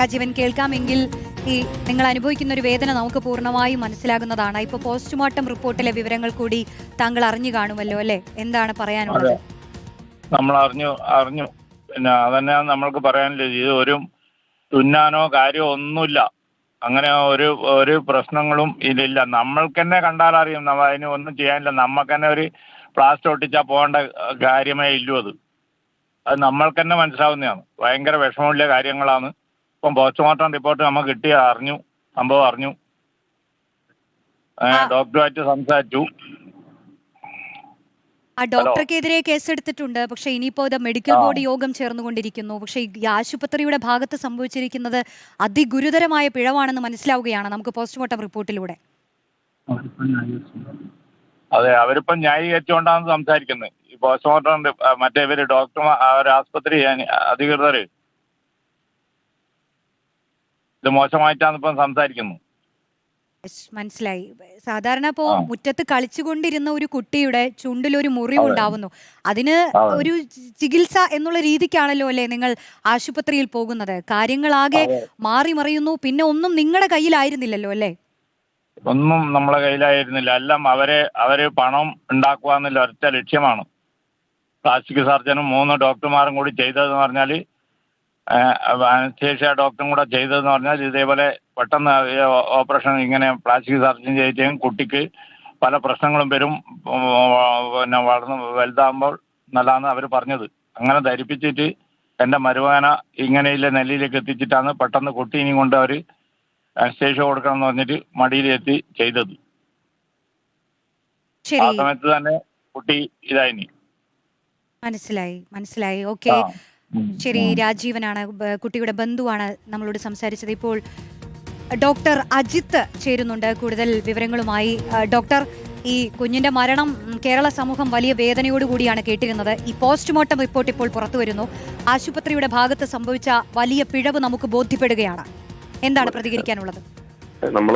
രാജീവൻ, കേൾക്കാമെങ്കിൽ ഈ നിങ്ങൾ അനുഭവിക്കുന്ന ഒരു വേദന നമുക്ക് പൂർണ്ണമായും മനസ്സിലാകുന്നതാണ്. ഇപ്പൊ പോസ്റ്റ്മോർട്ടം റിപ്പോർട്ടിലെ വിവരങ്ങൾ കൂടി താങ്കൾ അറിഞ്ഞു കാണുമല്ലോ അല്ലെ? എന്താണ് പറയാനുള്ളത്? നമ്മൾ അറിഞ്ഞു. പിന്നെ അതന്നെ നമ്മൾക്ക് പറയാനില്ല. ഇത് ഒരു തുന്നാനോ കാര്യമോ ഒന്നുമില്ല. അങ്ങനെ ഒരു പ്രശ്നങ്ങളും ഇതില്ല. നമ്മൾക്ക് തന്നെ കണ്ടാലറിയും. അതിന് ഒന്നും ചെയ്യാനില്ല. നമ്മൾക്ക് തന്നെ ഒരു പ്ലാസ്റ്റർ ഒട്ടിച്ചാൽ പോകേണ്ട കാര്യമേ ഇല്ലൂ. അത് നമ്മൾക്ക് തന്നെ മനസ്സിലാവുന്നതാണ്. ഭയങ്കര വിഷമമുള്ള കാര്യങ്ങളാണ്. ഇപ്പം പോസ്റ്റ്മോർട്ടം റിപ്പോർട്ട് നമുക്ക് സംഭവം അറിഞ്ഞു. ഡോക്ടറുമായിട്ട് സംസാരിച്ചു. ആ ഡോക്ടർക്കെതിരെ കേസെടുത്തിട്ടുണ്ട്. പക്ഷെ ഇനിയിപ്പോ ഇത് മെഡിക്കൽ ബോർഡ് യോഗം ചേർന്നുകൊണ്ടിരിക്കുന്നു. പക്ഷെ ഈ ആശുപത്രിയുടെ ഭാഗത്ത് സംഭവിച്ചിരിക്കുന്നത് അതിഗുരുതരമായ പിഴവാണെന്ന് മനസ്സിലാവുകയാണ് നമുക്ക് പോസ്റ്റ്മോർട്ടം റിപ്പോർട്ടിലൂടെ. അതെ, അവരിപ്പം ന്യായീകരിച്ചുകൊണ്ടാണ് സംസാരിക്കുന്നത്. ഈ പോസ്റ്റ്മോർട്ടം മറ്റേ ഇവര് ഡോക്ടർമാർ, ആശുപത്രി അധികൃതര് ഇത് മോശമായിട്ടാണ് ഇപ്പം സംസാരിക്കുന്നത്. മനസ്സിലായി. സാധാരണ ഇപ്പോ മുറ്റത്ത് കളിച്ചുകൊണ്ടിരുന്ന ഒരു കുട്ടിയുടെ ചുണ്ടിലൊരു മുറിവുണ്ടാവുന്നു. അതിന് ഒരു ചികിത്സ എന്നുള്ള രീതിക്കാണല്ലോ അല്ലെ നിങ്ങൾ ആശുപത്രിയിൽ പോകുന്നത്. കാര്യങ്ങളാകെ മാറി മറിയുന്നു. പിന്നെ ഒന്നും നിങ്ങളുടെ കയ്യിലായിരുന്നില്ലല്ലോ അല്ലേ? ഒന്നും നമ്മളെ കയ്യിലായിരുന്നില്ല. എല്ലാം അവര് പണം ഉണ്ടാക്കുക എന്നുള്ള ഒറ്റ ലക്ഷ്യമാണ്. പ്ലാസ്റ്റിക് സർജനും 3 ഡോക്ടർമാരും കൂടി ചെയ്തതെന്ന് പറഞ്ഞാൽ, അനസ്തേഷ്യ ഡോക്ടറും കൂടെ ചെയ്തതെന്ന് പറഞ്ഞാൽ ഇതേപോലെ പെട്ടെന്ന് ഓപ്പറേഷൻ ഇങ്ങനെ പ്ലാസ്റ്റിക് സർജൻ ചെയ്തിട്ടും കുട്ടിക്ക് പല പ്രശ്നങ്ങളും വരും, പിന്നെ വളർന്ന് വലുതാകുമ്പോൾ നല്ലതാണ് അവർ പറഞ്ഞത്. അങ്ങനെ ധരിപ്പിച്ചിട്ട് എൻ്റെ മരുമകനെ ഇങ്ങനെയുള്ള നെല്ലിയിലേക്ക് എത്തിച്ചിട്ടാണ് പെട്ടെന്ന് കുട്ടീനെയും കൊണ്ട് അവർ അനസ്തേഷ്യ കൊടുക്കണം എന്ന് പറഞ്ഞിട്ട് മടിയിലെത്തി ചെയ്തത്. ആ സമയത്ത് തന്നെ കുട്ടി ഇതായിനി. മനസ്സിലായി. ഓക്കെ, ശരി. രാജീവനാണ്, കുട്ടിയുടെ ബന്ധുവാണ് നമ്മളോട് സംസാരിച്ചത്. ഇപ്പോൾ ഡോക്ടർ അജിത്ത് ചേരുന്നുണ്ട് കൂടുതൽ വിവരങ്ങളുമായി. ഡോക്ടർ, ഈ കുഞ്ഞിന്റെ മരണം കേരള സമൂഹം വലിയ വേദനയോടുകൂടിയാണ് കേട്ടിരുന്നത്. ഈ പോസ്റ്റ്മോർട്ടം റിപ്പോർട്ട് ഇപ്പോൾ പുറത്തു വരുന്നു. ആശുപത്രിയുടെ ഭാഗത്ത് സംഭവിച്ച വലിയ പിഴവ് നമുക്ക് ബോധ്യപ്പെടുകയാണ്. എന്താണ് പ്രതികരിക്കാനുള്ളത്? നമ്മൾ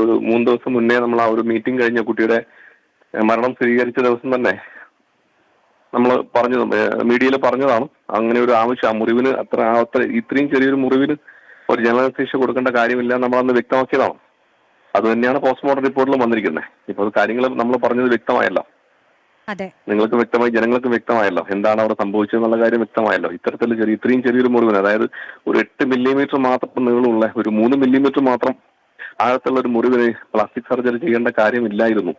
ഒരു 3 ദിവസം മുന്നേ നമ്മൾ ആ ഒരു മീറ്റിംഗ് കഴിഞ്ഞ കുട്ടിയുടെ മരണം സ്ഥിരീകരിച്ച ദിവസം തന്നെ നമ്മൾ മീഡിയയിൽ പറഞ്ഞതാണ് അങ്ങനെ ഒരു ആവശ്യം. ആ മുറിവിന് ഇത്രയും ചെറിയൊരു മുറിവിന് ഒരു ജനറൽ അനസ്തേഷ്യ കൊടുക്കേണ്ട കാര്യമില്ല നമ്മളന്ന് വ്യക്തമാക്കിയതാണ്. അത് തന്നെയാണ് പോസ്റ്റ്മോർട്ടം റിപ്പോർട്ടിൽ വന്നിരിക്കുന്നത്. ഇപ്പോൾ കാര്യങ്ങൾ നമ്മൾ പറഞ്ഞത് വ്യക്തമായല്ലോ, നിങ്ങൾക്ക് വ്യക്തമായി, ജനങ്ങൾക്ക് വ്യക്തമായല്ലോ എന്താണ് അവിടെ സംഭവിച്ചതെന്നുള്ള കാര്യം വ്യക്തമായല്ലോ. ഇത്രയും ചെറിയൊരു മുറിവിന്, അതായത് ഒരു 8 മില്ലിമീറ്റർ മാത്രം നീളമുള്ള ഒരു 3 മില്ലിമീറ്റർ മാത്രം ആഴത്തുള്ള ഒരു മുറിവിന് പ്ലാസ്റ്റിക് സർജറി ചെയ്യേണ്ട കാര്യമില്ലായിരുന്നു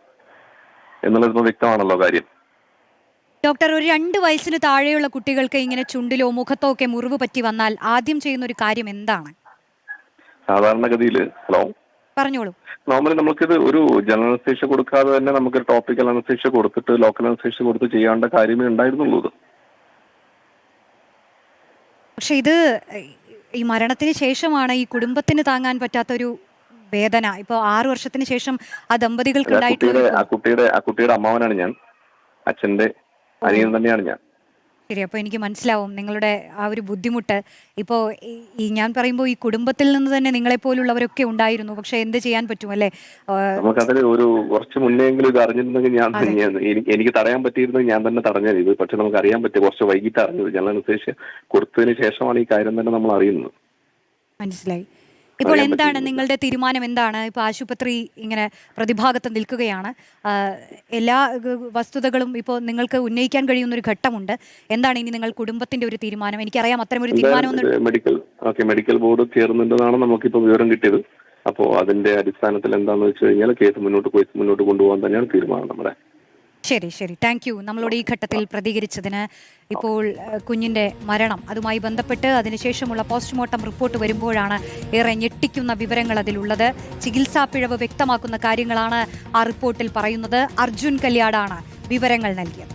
എന്നുള്ളത് വ്യക്തമാണല്ലോ കാര്യം. ഡോക്ടർ, ഒരു 2 വയസ്സിന് താഴെയുള്ള കുട്ടികൾക്ക് ഇങ്ങനെ ചുണ്ടിലോ മുഖത്തോ ഒക്കെ മുറിവ് പറ്റി വന്നാൽ ആദ്യം ചെയ്യുന്ന ഒരു കാര്യം എന്താണ്? സാധാരണഗതിയിൽ പറഞ്ഞോളൂ. നോർമലി നമുക്കിത് ഒരു ജനറൽ അനസ്തേഷ്യ കൊടുക്കാതെ തന്നെ നമുക്ക് ടോപ്പിക്കൽ അനസ്തേഷ്യ കൊടുത്തിട്ട് ലോക്കൽ അനസ്തേഷ്യ കൊടുത്ത് ചെയ്യേണ്ട കാര്യമേ ഉണ്ടായിരുന്നുള്ളൂ. പക്ഷെ ഇത് ഈ മരണത്തിന് ശേഷമാണ് ഈ കുടുംബത്തിന് താങ്ങാൻ പറ്റാത്തൊരു വേദന. ഇപ്പൊ 6 വർഷത്തിന് ശേഷം ആ ദമ്പതികൾക്ക് കുട്ടിയുടെ അമ്മാവനാണ് ഞാൻ, അച്ഛന്റെ അനിയൻ തന്നെയാണ് ഞാൻ. ശരി, അപ്പോൾ എനിക്ക് മനസ്സിലാവും നിങ്ങളുടെ ആ ഒരു ബുദ്ധിമുട്ട്. ഇപ്പോൾ ഈ ഞാൻ പറയുമ്പോൾ ഈ കുടുംബത്തിൽ നിന്ന് തന്നെ നിങ്ങളെപ്പോലുള്ളവരൊക്കെ ഉണ്ടായിരുന്നു. പക്ഷെ എന്ത് ചെയ്യാൻ പറ്റും അല്ലേ? നമുക്കതിൽ ഒരു കുറച്ച് മുന്നെങ്കിലും ഇത് അറിഞ്ഞിരുന്നെങ്കിൽ എനിക്ക് തടയാൻ പറ്റിയിരുന്നെങ്കിൽ ഞാൻ തന്നെ തടഞ്ഞത് ഇത്. പക്ഷെ നമുക്ക് അറിയാൻ പറ്റും, കുറച്ച് വൈകിട്ട് അറിഞ്ഞത്. ജനറൽ അനസ്തേഷ്യ കൊടുത്തതിന് ശേഷമാണ് ഈ കാര്യം തന്നെ നമ്മൾ അറിയുന്നത്. മനസ്സിലായി. ഇപ്പോൾ എന്താണ് നിങ്ങളുടെ തീരുമാനം? എന്താണ് ഇപ്പോൾ ആശുപത്രി ഇങ്ങനെ പ്രതിഭാഗത്ത് നിൽക്കുകയാണ്, എല്ലാ വസ്തുതകളും ഇപ്പോൾ നിങ്ങൾക്ക് ഉന്നയിക്കാൻ കഴിയുന്ന ഒരു ഘട്ടമുണ്ട്. എന്താണ് ഇനി നിങ്ങൾ കുടുംബത്തിന്റെ ഒരു തീരുമാനം? എനിക്കറിയാം അത്തരമൊരു തീരുമാനം മെഡിക്കൽ ബോർഡ് ചേർന്നുണ്ടെന്നാണ് നമുക്കിപ്പോൾ വിവരം കിട്ടിയത്. അപ്പോൾ അതിന്റെ അടിസ്ഥാനത്തിൽ എന്താണെന്ന് വെച്ച് കഴിഞ്ഞാൽ കേസ് മുന്നോട്ട് കൊണ്ടുപോകാൻ തന്നെയാണ് തീരുമാനം നമ്മുടെ. ശരി, താങ്ക് യു നമ്മളോട് ഈ ഘട്ടത്തിൽ പ്രതികരിച്ചതിന്. ഇപ്പോൾ കുഞ്ഞിന്റെ മരണം, അതുമായി ബന്ധപ്പെട്ട് അതിനുശേഷമുള്ള പോസ്റ്റ്മോർട്ടം റിപ്പോർട്ട് വരുമ്പോഴാണ് ഏറെ ഞെട്ടിക്കുന്ന വിവരങ്ങൾ അതിലുള്ളത്. ചികിത്സാ പിഴവ് വ്യക്തമാക്കുന്ന കാര്യങ്ങളാണ് ആ റിപ്പോർട്ടിൽ പറയുന്നത്. അർജുൻ കല്യാടാണ് വിവരങ്ങൾ നൽകിയത്.